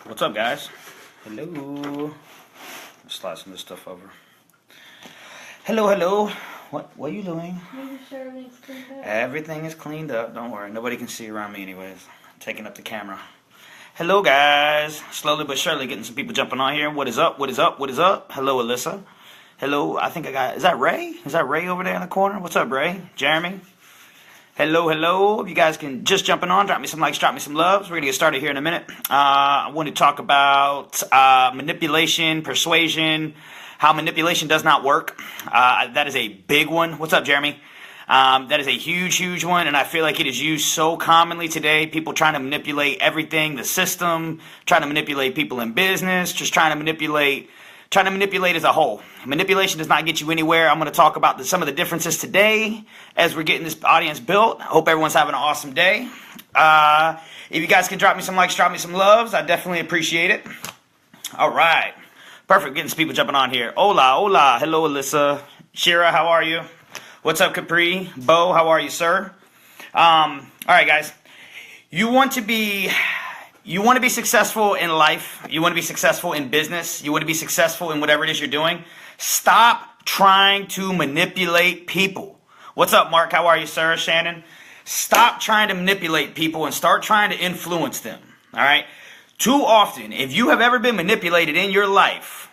What's up, guys? Hello. Slide some of this stuff over. Hello. What are you doing? Making sure everything's cleaned up. Everything is cleaned up. Don't worry. Nobody can see around me anyways. I'm taking up the camera. Hello, guys. Slowly but surely getting some people jumping on here. What is up? Hello, Alyssa. Hello. I think I got... Is that Ray? Is that Ray over there in the corner? What's up, Ray? Jeremy? Hello. If you guys can just jumping on, drop me some likes, drop me some loves. We're going to get started here in a minute. I want to talk about manipulation, persuasion, how manipulation does not work. That is a big one. What's up, Jeremy? That is a huge one, and I feel like it is used so commonly today. People trying to manipulate everything, the system, trying to manipulate people in business, just trying to manipulate as a whole. Manipulation does not get you anywhere. I'm going to talk about some of the differences today as we're getting this audience built. I hope everyone's having an awesome day. If you guys can drop me some likes, drop me some loves, I definitely appreciate it. All right. Perfect. Getting some people jumping on here. Hola. Hello, Alyssa. Shira, how are you? What's up, Capri? Bo, how are you, sir? All right, guys. You want to be successful in life. You want to be successful in business. You want to be successful in whatever it is you're doing. Stop trying to manipulate people. What's up, Mark? How are you, sir? Shannon? Stop trying to manipulate people and start trying to influence them. All right? Too often, if you have ever been manipulated in your life,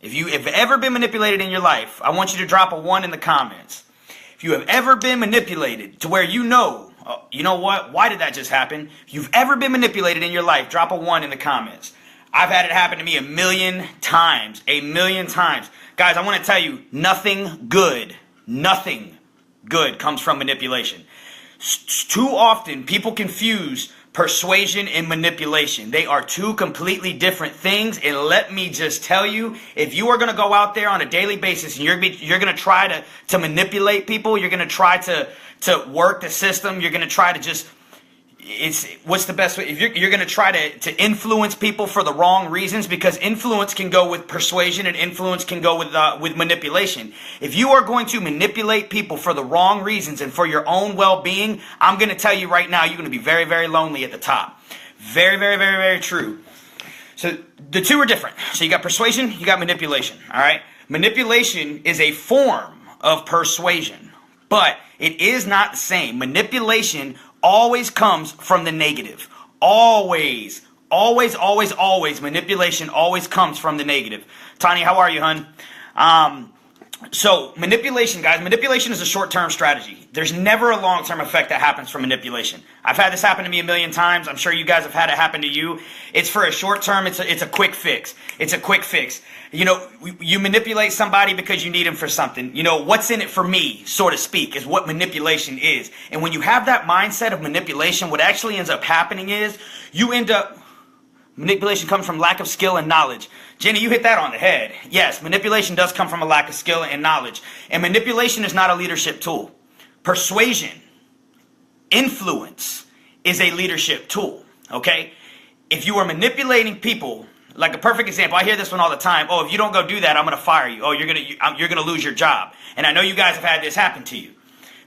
I want you to drop a 1 in the comments. If you have ever been manipulated to where you know what? Why did that just happen? If you've ever been manipulated in your life, drop a 1 in the comments. I've had it happen to me a million times. Guys, I want to tell you, nothing good comes from manipulation. Too often, people confuse persuasion and manipulation. They are two completely different things, and let me just tell you, if you are going to go out there on a daily basis and you're going to try to manipulate people, you're going to try to work the system, you're going to try to just, what's the best way? If you're going to try to influence people for the wrong reasons, because influence can go with persuasion and influence can go with manipulation. If you are going to manipulate people for the wrong reasons and for your own well-being, I'm going to tell you right now, you're going to be very, very lonely at the top. Very true. So the two are different. So you got persuasion, you got manipulation. All right. Manipulation is a form of persuasion, but it is not the same. Manipulation always comes from the negative. Always. Manipulation always comes from the negative. Tanya, how are you, hun? So manipulation, guys, manipulation is a short-term strategy. There's never a long-term effect that happens from manipulation. I've had this happen to me a million times. I'm sure you guys have had it happen to you. It's for a short term. It's a quick fix. You manipulate somebody because you need them for something. What's in it for me, so to speak, is what manipulation is. And when you have that mindset of manipulation, what actually ends up happening is manipulation comes from lack of skill and knowledge. Jenny, you hit that on the head. Yes, manipulation does come from a lack of skill and knowledge. And manipulation is not a leadership tool. Persuasion, influence is a leadership tool. Okay? If you are manipulating people, like a perfect example, I hear this one all the time. Oh, if you don't go do that, I'm going to fire you. Oh, you're going to lose your job. And I know you guys have had this happen to you.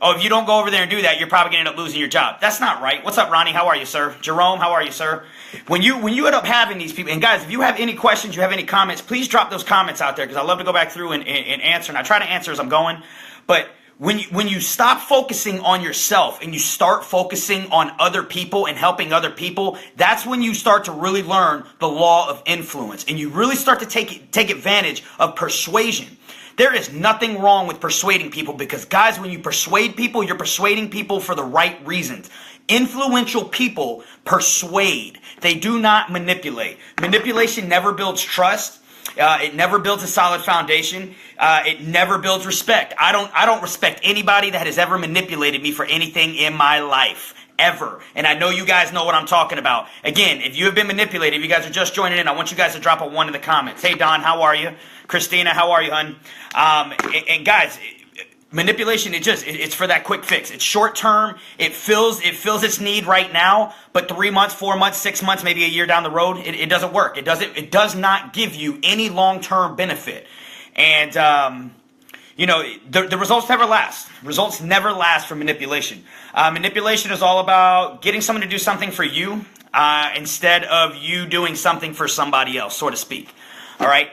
Oh, if you don't go over there and do that, you're probably going to end up losing your job. That's not right. What's up, Ronnie? How are you, sir? Jerome, how are you, sir? When you end up having these people, and guys, if you have any questions, you have any comments, please drop those comments out there, because I love to go back through and answer, and I try to answer as I'm going. But when you stop focusing on yourself and you start focusing on other people and helping other people, that's when you start to really learn the law of influence, and you really start to take advantage of persuasion. There is nothing wrong with persuading people, because, guys, when you persuade people, you're persuading people for the right reasons. Influential people persuade. They do not manipulate. Manipulation never builds trust. It never builds a solid foundation. It never builds respect. I don't respect anybody that has ever manipulated me for anything in my life. Ever. And I know you guys know what I'm talking about. Again, if you have been manipulated, if you guys are just joining in, I want you guys to drop a 1 in the comments. Hey, Don, how are you? Christina, how are you, hun? And guys, manipulation, it's for that quick fix. It's short term. It fills its need right now, but 3 months, 4 months, 6 months, maybe a year down the road, it doesn't work. It does not give you any long-term benefit. And the results never last. Results never last for manipulation. Manipulation is all about getting someone to do something for you instead of you doing something for somebody else, so to speak. All right?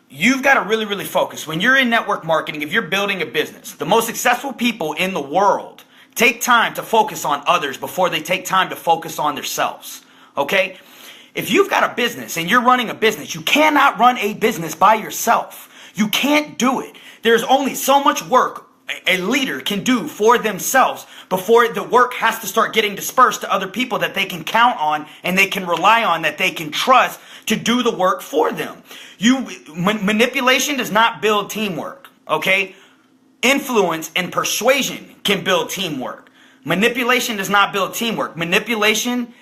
You've got to really, really focus. When you're in network marketing, if you're building a business, the most successful people in the world take time to focus on others before they take time to focus on themselves. Okay? If you've got a business and you're running a business, you cannot run a business by yourself. You can't do it. There's only so much work a leader can do for themselves before the work has to start getting dispersed to other people that they can count on and they can rely on, that they can trust to do the work for them. Manipulation does not build teamwork, okay? Influence and persuasion can build teamwork. Manipulation does not build teamwork. Manipulation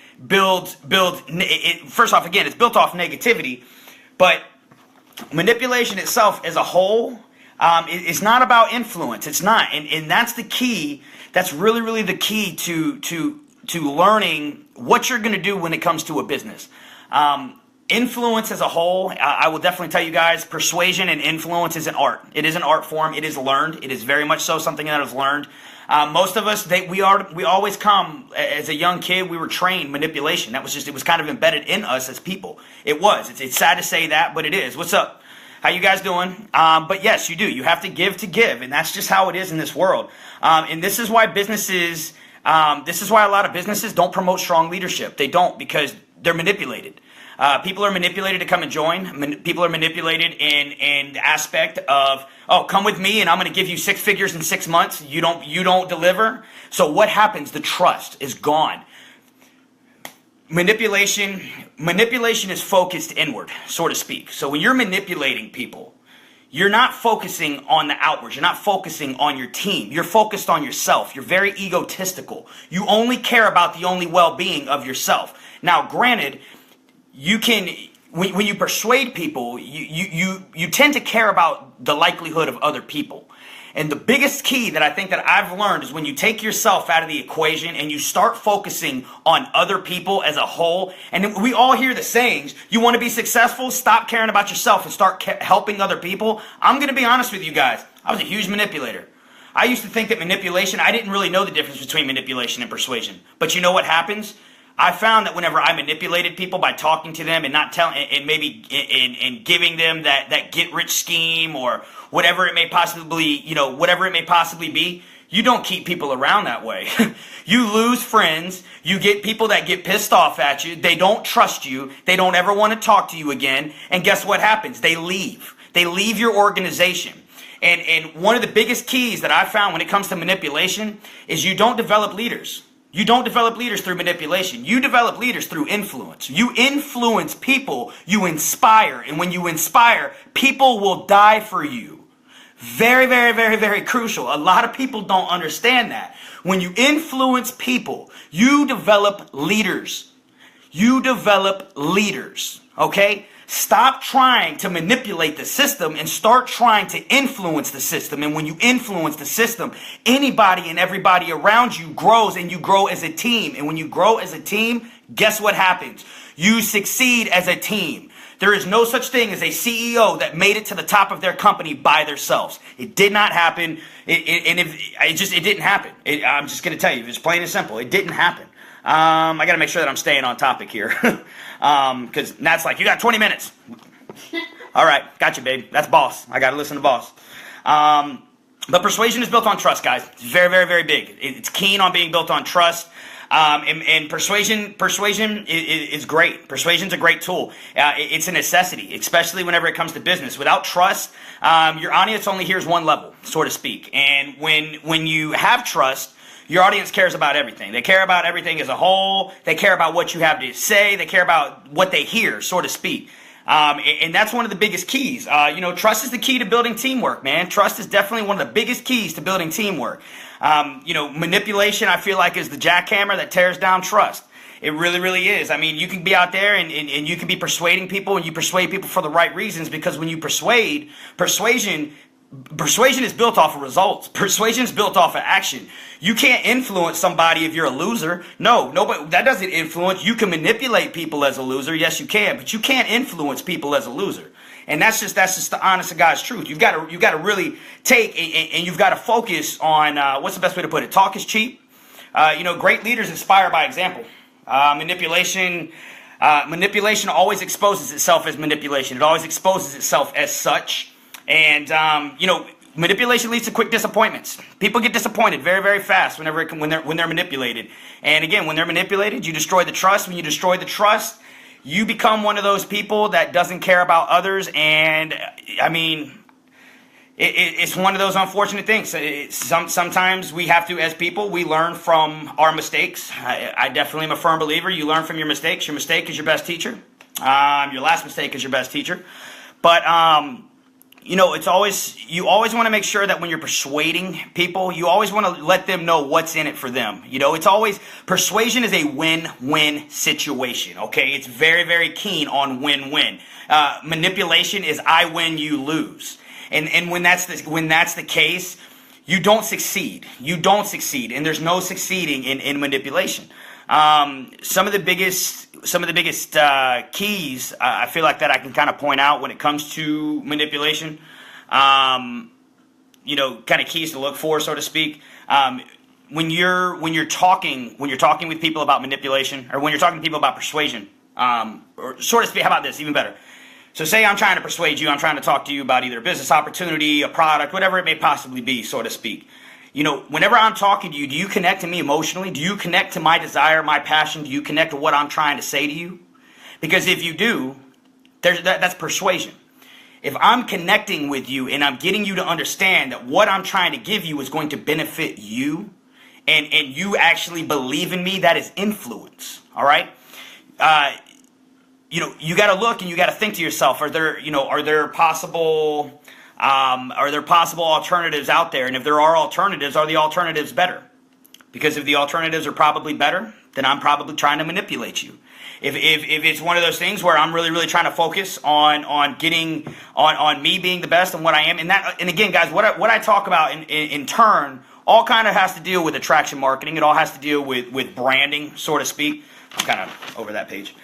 first off, again, it's built off negativity, but manipulation itself as a whole it's not about influence. It's not. And that's the key. That's really, really the key to learning what you're going to do when it comes to a business. Influence as a whole, I will definitely tell you guys, persuasion and influence is an art. It is an art form. It is learned. It is very much so something that is learned. Most of us, we always come, as a young kid, we were trained manipulation. It was kind of embedded in us as people. It was. It's sad to say that, but it is. What's up? How you guys doing? But yes, you do. You have to give, and that's just how it is in this world. And this is why a lot of businesses don't promote strong leadership. They don't, because they're manipulated. People are manipulated to come and join. People are manipulated in the aspect of, oh, come with me and I'm going to give you 6 figures in 6 months. You don't deliver. So what happens? The trust is gone. Manipulation is focused inward, so to speak. So when you're manipulating people, you're not focusing on the outwards. You're not focusing on your team. You're focused on yourself. You're very egotistical. You only care about the only well-being of yourself. Now, granted, when you persuade people, you tend to care about the likelihood of other people. And the biggest key that I think that I've learned is when you take yourself out of the equation and you start focusing on other people as a whole. And we all hear the sayings, you want to be successful, stop caring about yourself and start helping other people. I'm going to be honest with you guys. I was a huge manipulator. I used to think that manipulation, I didn't really know the difference between manipulation and persuasion. But you know what happens? I found that whenever I manipulated people by talking to them and not telling, and maybe in giving them that get rich scheme or whatever it may possibly be, you don't keep people around that way. You lose friends. You get people that get pissed off at you. They don't trust you. They don't ever want to talk to you again. And guess what happens? They leave. They leave your organization. And one of the biggest keys that I found when it comes to manipulation is you don't develop leaders. You don't develop leaders through manipulation. You develop leaders through influence. You influence people, you inspire. And when you inspire, people will die for you. Very, very, very, very crucial. A lot of people don't understand that. When you influence people, you develop leaders. You develop leaders. Okay? Stop trying to manipulate the system and start trying to influence the system. And when you influence the system, anybody and everybody around you grows, and you grow as a team. And when you grow as a team, guess what happens? You succeed as a team. There is no such thing as a CEO that made it to the top of their company by themselves. It did not happen. It didn't happen. I'm just going to tell you, it's plain and simple. It didn't happen. I got to make sure that I'm staying on topic here. Because Nat's like, you got 20 minutes. All right, got you, babe. That's boss. I got to listen to boss. But persuasion is built on trust, guys. It's very, very, very big. It's keen on being built on trust. And persuasion is great. Persuasion's a great tool. It's a necessity, especially whenever it comes to business. Without trust, your audience only hears one level, so to speak. And when you have trust, your audience cares about everything. They care about everything as a whole. They care about what you have to say. They care about what they hear, so to speak. And that's one of the biggest keys. Trust is the key to building teamwork, man. Trust is definitely one of the biggest keys to building teamwork. Manipulation, I feel like, is the jackhammer that tears down trust. It really, really is. I mean, you can be out there and you can be persuading people, and you persuade people for the right reasons, because when you persuasion is built off of results. Persuasion is built off of action. You can't influence somebody if you're a loser. No, nobody, that doesn't influence. You can manipulate people as a loser. Yes, you can, but you can't influence people as a loser. And that's just the honest to God's truth. You've got to really take and you've got to focus on what's the best way to put it? Talk is cheap. Great leaders inspire by example. Manipulation always exposes itself as manipulation. It always exposes itself as such. And manipulation leads to quick disappointments. People get disappointed very, very fast when they're manipulated. And again, when they're manipulated, you destroy the trust. When you destroy the trust, you become one of those people that doesn't care about others. And I mean, it's one of those unfortunate things. Sometimes we have to, as people, we learn from our mistakes. I definitely am a firm believer. You learn from your mistakes. Your mistake is your best teacher. Your last mistake is your best teacher. But you always want to make sure that when you're persuading people, you always want to let them know what's in it for them. Persuasion is a win-win situation, okay? It's very, very keen on win-win. Manipulation is I win, you lose. And when that's the case, you don't succeed. You don't succeed, and there's no succeeding in manipulation. Some of the biggest keys I feel like that I can kind of point out when it comes to manipulation, kind of keys to look for, so to speak. When you're talking with people about manipulation, or when you're talking to people about persuasion, or so to speak, how about this? Even better. So say I'm trying to persuade you, I'm trying to talk to you about either a business opportunity, a product, whatever it may possibly be, so to speak. Whenever I'm talking to you, do you connect to me emotionally? Do you connect to my desire, my passion? Do you connect to what I'm trying to say to you? Because if you do, that's persuasion. If I'm connecting with you and I'm getting you to understand that what I'm trying to give you is going to benefit you, and you actually believe in me, that is influence, all right? You got to look and you got to think to yourself, are there possible alternatives out there? And if there are alternatives, are the alternatives better? Because if the alternatives are probably better, then I'm probably trying to manipulate you. If it's one of those things where I'm really, really trying to focus on getting on me being the best and what I am, and again, guys, what I talk about in turn all kind of has to deal with attraction marketing. It all has to deal with branding, so to speak. I'm kind of over that page.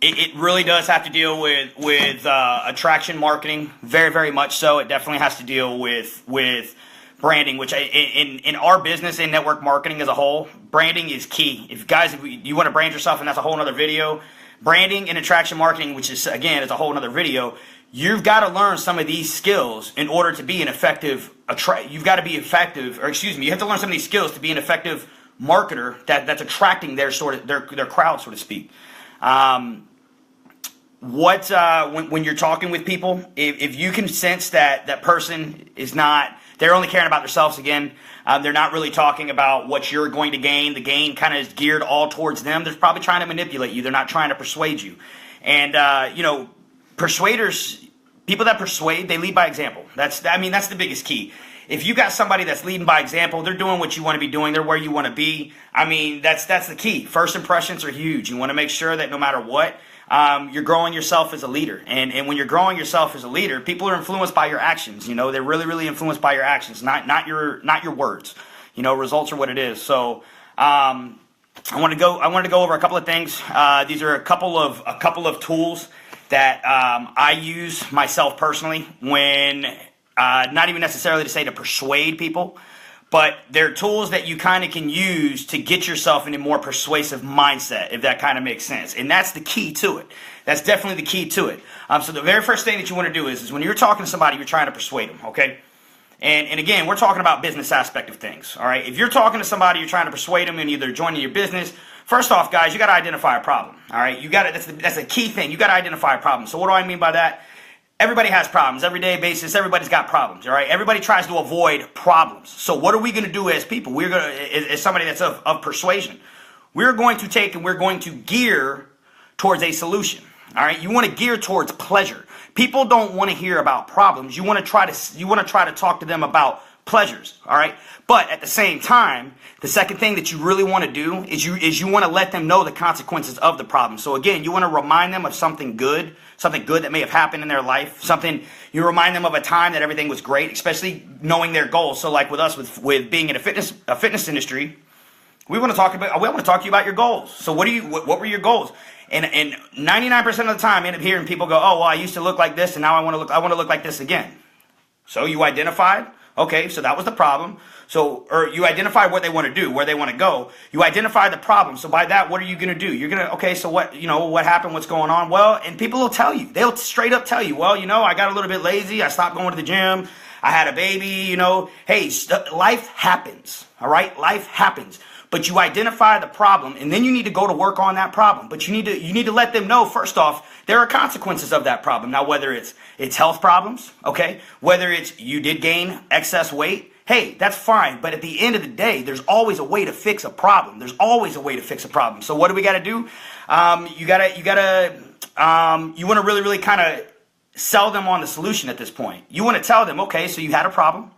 It really does have to deal with attraction marketing, very, very much so. It definitely has to deal with branding, which in our business and network marketing as a whole, branding is key. If you want to brand yourself, and that's a whole other video, branding and attraction marketing, which is, again, is a whole other video, you've got to learn some of these skills in order to be an effective, you have to learn some of these skills to be an effective marketer that's attracting their crowd, so to speak. When you're talking with people, if you can sense that person is not, they're only caring about themselves again, they're not really talking about what you're going to gain, the gain kind of is geared all towards them, they're probably trying to manipulate you, they're not trying to persuade you. And, persuaders, people that persuade, they lead by example. That's the biggest key. If you got somebody that's leading by example, they're doing what you want to be doing, they're where you want to be. That's the key. First impressions are huge. You want to make sure that no matter what, you're growing yourself as a leader. And when you're growing yourself as a leader, people are influenced by your actions. They're really, really influenced by your actions, not your words. Results are what it is. So I want to go over a couple of things. These are a couple of tools that I use myself personally when not even necessarily to say to persuade people, but they're tools that you kind of can use to get yourself in a more persuasive mindset, if that kind of makes sense. And that's the key to it. That's definitely the key to it. So the very first thing that you want to do is when you're talking to somebody, you're trying to persuade them, okay? And again, we're talking about business aspect of things, all right? If you're talking to somebody, you're trying to persuade them in either joining your business. First off, guys, you got to identify a problem, all right? That's a key thing. You got to identify a problem. So what do I mean by that? Everybody has problems. Everyday basis, everybody's got problems, all right? Everybody tries to avoid problems. So what are we going to do as people? We're going to, as somebody that's of persuasion, we're going to take and we're going to gear towards a solution, all right? You want to gear towards pleasure. People don't want to hear about problems. You want to try to talk to them about pleasures, all right? But at the same time, the second thing that you really want to do is you want to let them know the consequences of the problem. So again, you want to remind them of something good that may have happened in their life, you remind them of a time that everything was great, especially knowing their goals. So like with us, with being in a fitness industry, We want to talk to you about your goals. So what were your goals? And 99% of the time I end up hearing people go, oh, well, I used to look like this and now I want to look like this again. So you identified, okay, so that was the problem. So, or you identify what they want to do, where they want to go. You identify the problem. So by that, what are you going to do? You're going to, okay, so what happened? What's going on? Well, and people will tell you, they'll straight up tell you, well, I got a little bit lazy. I stopped going to the gym. I had a baby, hey, life happens. All right. Life happens. But you identify the problem, and then you need to go to work on that problem. But you need to let them know, first off, there are consequences of that problem. Now, whether it's health problems, okay, whether it's you did gain excess weight, hey, that's fine. But at the end of the day, there's always a way to fix a problem. There's always a way to fix a problem. So what do we got to do? You want to really, really kind of sell them on the solution at this point. You want to tell them, okay, so you had a problem.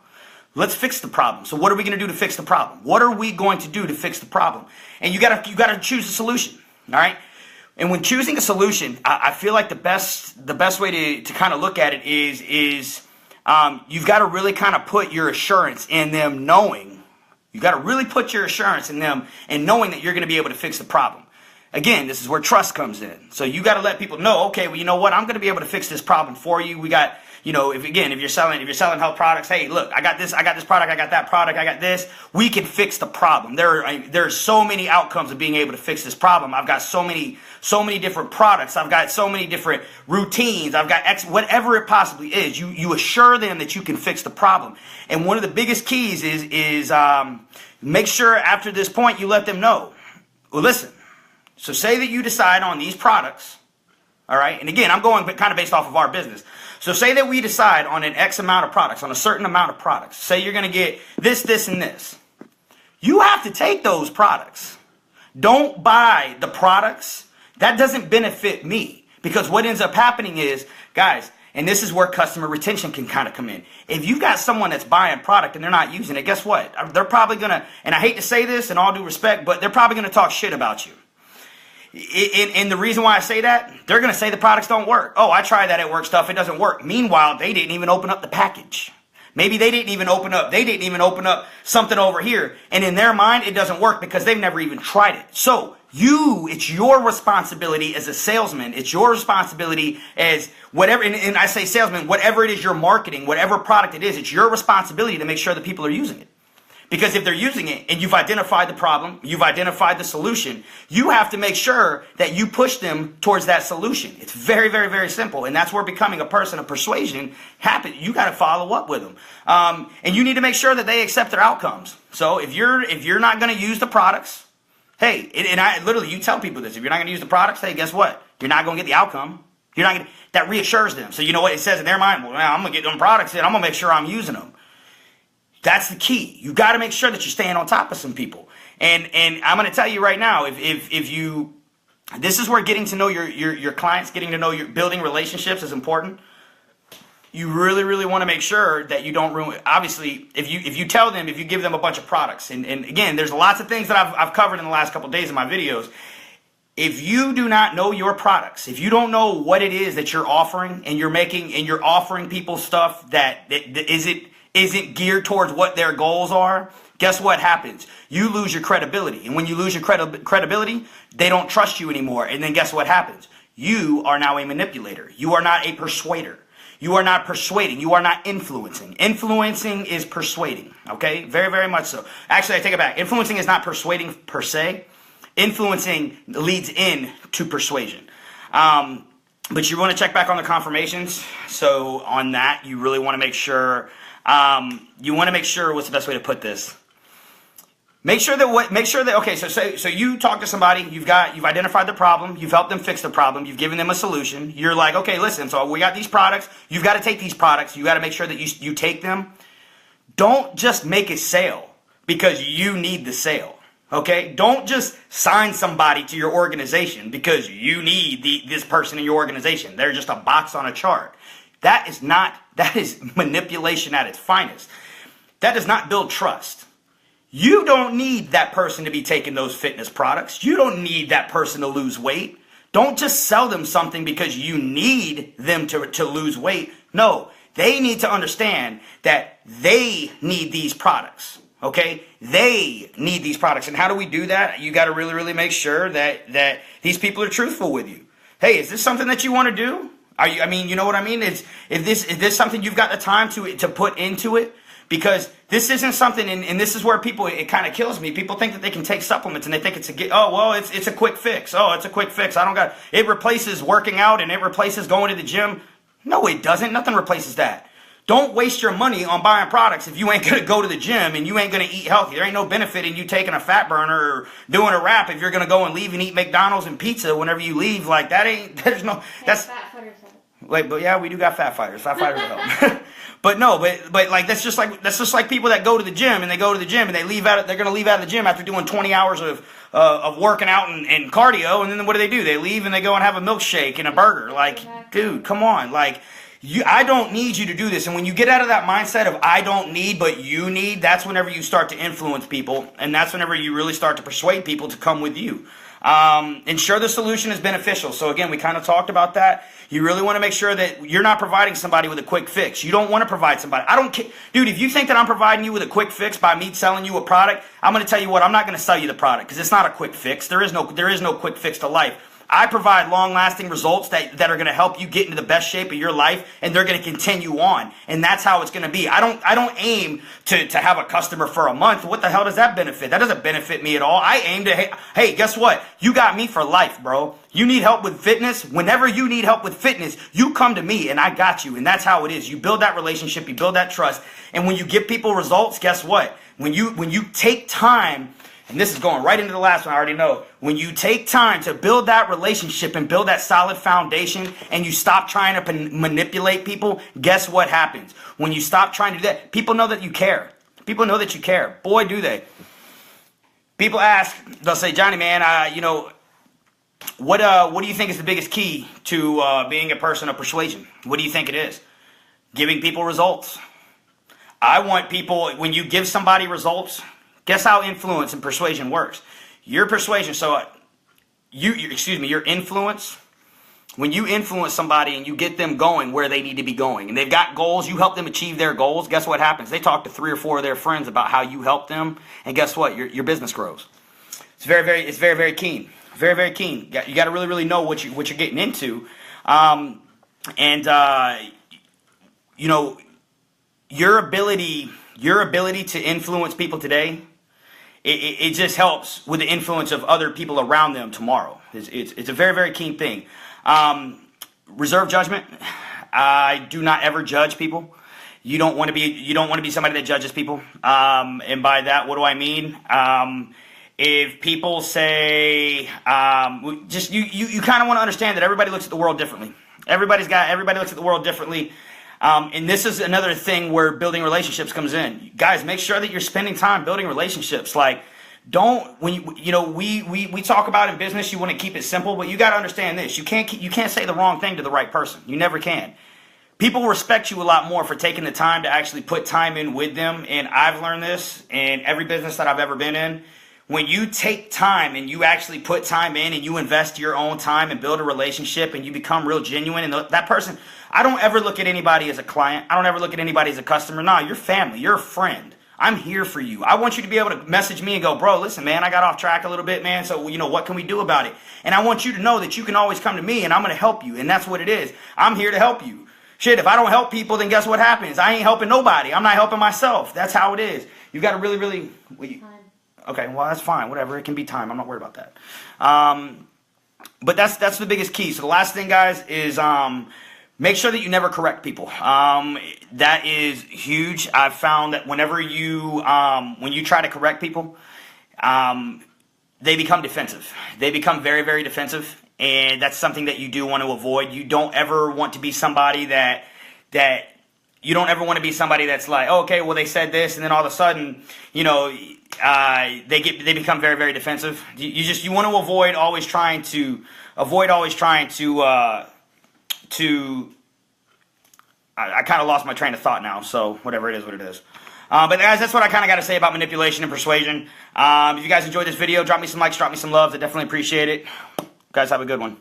Let's fix the problem. So what are we going to do to fix the problem? What are we going to do to fix the problem? And you got to choose a solution. All right. And when choosing a solution, I feel like the best way to kind of look at it is you've got to really kind of put your assurance in them knowing. You got to really put your assurance in them and knowing that you're going to be able to fix the problem. Again, this is where trust comes in. So you got to let people know, okay, well, you know what? I'm going to be able to fix this problem for you. We got, if you're selling health products, hey, look, I got this product, I got that product, I got this. We can fix the problem. There are so many outcomes of being able to fix this problem. I've got so many different products. I've got so many different routines. I've got whatever it possibly is. You assure them that you can fix the problem. And one of the biggest keys is make sure after this point you let them know. Well, listen. So say that you decide on these products, all right? And again, I'm going kind of based off of our business. So say that we decide on an X amount of products, on a certain amount of products. Say you're going to get this, this, and this. You have to take those products. Don't buy the products. That doesn't benefit me. Because what ends up happening is, guys, and this is where customer retention can kind of come in. If you've got someone that's buying product and they're not using it, guess what? They're probably going to, and I hate to say this in all due respect, but they're probably going to talk shit about you. And the reason why I say that, they're going to say the products don't work. Oh, I tried that at work stuff. It doesn't work. Meanwhile, they didn't even open up the package. Maybe they didn't even open up something over here. And in their mind, it doesn't work because they've never even tried it. So it's your responsibility as a salesman. It's your responsibility as whatever, and I say salesman, whatever it is you're marketing, whatever product it is, it's your responsibility to make sure that people are using it. Because if they're using it and you've identified the problem, you've identified the solution, you have to make sure that you push them towards that solution. It's very, very, very simple. And that's where becoming a person of persuasion happens. You got to follow up with them. And you need to make sure that they accept their outcomes. So if you're not going to use the products, hey, and I literally, you tell people this, if you're not going to use the products, hey, guess what? You're not going to get the outcome. That reassures them. So you know what it says in their mind? Well, I'm going to get them products in. I'm going to make sure I'm using them. That's the key. You got to make sure that you're staying on top of some people. And I'm going to tell you right now, if you, this is where getting to know your clients, getting to know building relationships is important. You really, really want to make sure that you don't ruin. Obviously, if you tell them, if you give them a bunch of products, and again, there's lots of things that I've covered in the last couple of days in my videos. If you do not know your products, if you don't know what it is that you're offering, and you're offering people stuff that isn't geared towards what their goals are, guess what happens? You lose your credibility. And when you lose your credibility, they don't trust you anymore. And then guess what happens? You are now a manipulator. You are not a persuader. You are not persuading. You are not influencing. Influencing is persuading. Okay? Very, very much so. Actually, I take it back. Influencing is not persuading per se. Influencing leads in to persuasion. But you want to check back on the confirmations. So on that, you really want to make sure... what's the best way to put this? Make sure that, okay, so you talk to somebody, you've identified the problem, you've helped them fix the problem, you've given them a solution. You're like, okay, listen, so we got these products, you've got to take these products, you got to make sure that you take them. Don't just make a sale because you need the sale, okay? Don't just sign somebody to your organization because you need this person in your organization. They're just a box on a chart. That is manipulation at its finest. That does not build trust. You don't need that person to be taking those fitness products. You don't need that person to lose weight. Don't just sell them something because you need them to lose weight. No, they need to understand that they need these products. Okay, they need these products. And how do we do that? You got to really, really make sure that these people are truthful with you. Hey, is this something that you want to do? Are you? I mean, you know what I mean? Is this something you've got the time to put into it? Because this isn't something, and this is where people, it kind of kills me. People think that they can take supplements and they think it's it's a quick fix. Oh, it's a quick fix. It replaces working out and it replaces going to the gym. No, it doesn't. Nothing replaces that. Don't waste your money on buying products if you ain't going to go to the gym and you ain't going to eat healthy. There ain't no benefit in you taking a fat burner or doing a wrap if you're going to go and leave and eat McDonald's and pizza whenever you leave. Like, that's... Fat fighters. Like, but yeah, we do got fat fighters. Fat fighters help. But no, but like that's just like people that go to the gym and they leave out. They're gonna leave out of the gym after doing 20 hours of working out and cardio, and then what do? They leave and they go and have a milkshake and a burger. Like, dude, come on, like. I don't need you to do this. And when you get out of that mindset of I don't need, but you need, that's whenever you start to influence people. And that's whenever you really start to persuade people to come with you. Ensure the solution is beneficial. So again, we kind of talked about that. You really want to make sure that you're not providing somebody with a quick fix. You don't want to provide somebody. I don't care. Dude, if you think that I'm providing you with a quick fix by me selling you a product, I'm going to tell you what, I'm not going to sell you the product because it's not a quick fix. There is no quick fix to life. I provide long-lasting results that are going to help you get into the best shape of your life, and they're going to continue on. And that's how it's going to be. I don't aim to have a customer for a month. What the hell does that benefit? That doesn't benefit me at all. I aim to, hey, guess what? You got me for life, bro. You need help with fitness. Whenever you need help with fitness, you come to me, and I got you. And that's how it is. You build that relationship. You build that trust. And when you give people results, guess what? When you take time. And this is going right into the last one, I already know. When you take time to build that relationship and build that solid foundation and you stop trying to manipulate people, guess what happens? When you stop trying to do that, people know that you care. People know that you care. Boy, do they. People ask, they'll say, Johnny, man, what do you think is the biggest key to being a person of persuasion? What do you think it is? Giving people results. I want people, when you give somebody results, guess how influence and persuasion works? Your persuasion, your influence, when you influence somebody and you get them going where they need to be going, and they've got goals, you help them achieve their goals, guess what happens? They talk to 3 or 4 of their friends about how you help them, and guess what? Your business grows. It's very, very keen. Very, very keen. You got to really, really know what you're getting into. Your ability to influence people today, it just helps with the influence of other people around them tomorrow. It's a very, very keen thing. Reserve judgment. I do not ever judge people. You don't want to be somebody that judges people. And by that, what do I mean? If people say, you kind of want to understand that everybody looks at the world differently. Everybody looks at the world differently. And this is another thing where building relationships comes in. Guys, make sure that you're spending time building relationships. Like, we talk about in business, you want to keep it simple, but you got to understand this. You can't say the wrong thing to the right person. You never can. People respect you a lot more for taking the time to actually put time in with them. And I've learned this in every business that I've ever been in. When you take time and you actually put time in and you invest your own time and build a relationship and you become real genuine, and that person, I don't ever look at anybody as a client. I don't ever look at anybody as a customer. No, you're family. You're a friend. I'm here for you. I want you to be able to message me and go, bro, listen, man, I got off track a little bit, man. So, what can we do about it? And I want you to know that you can always come to me and I'm going to help you. And that's what it is. I'm here to help you. Shit, if I don't help people, then guess what happens? I ain't helping nobody. I'm not helping myself. That's how it is. You got to really, really... Okay, well, that's fine. Whatever. It can be time. I'm not worried about that. But that's the biggest key. So the last thing, guys, is make sure that you never correct people. That is huge. I've found that whenever when you try to correct people, they become defensive. They become very, very defensive. And that's something that you do want to avoid. You don't ever want to be somebody that's like, oh, okay, well, they said this, and then all of a sudden, they become very, very defensive. You want to avoid always trying to I kind of lost my train of thought now, so whatever it is, what it is. But guys, that's what I kind of got to say about manipulation and persuasion. If you guys enjoyed this video, drop me some likes, drop me some loves. I definitely appreciate it. Guys, have a good one.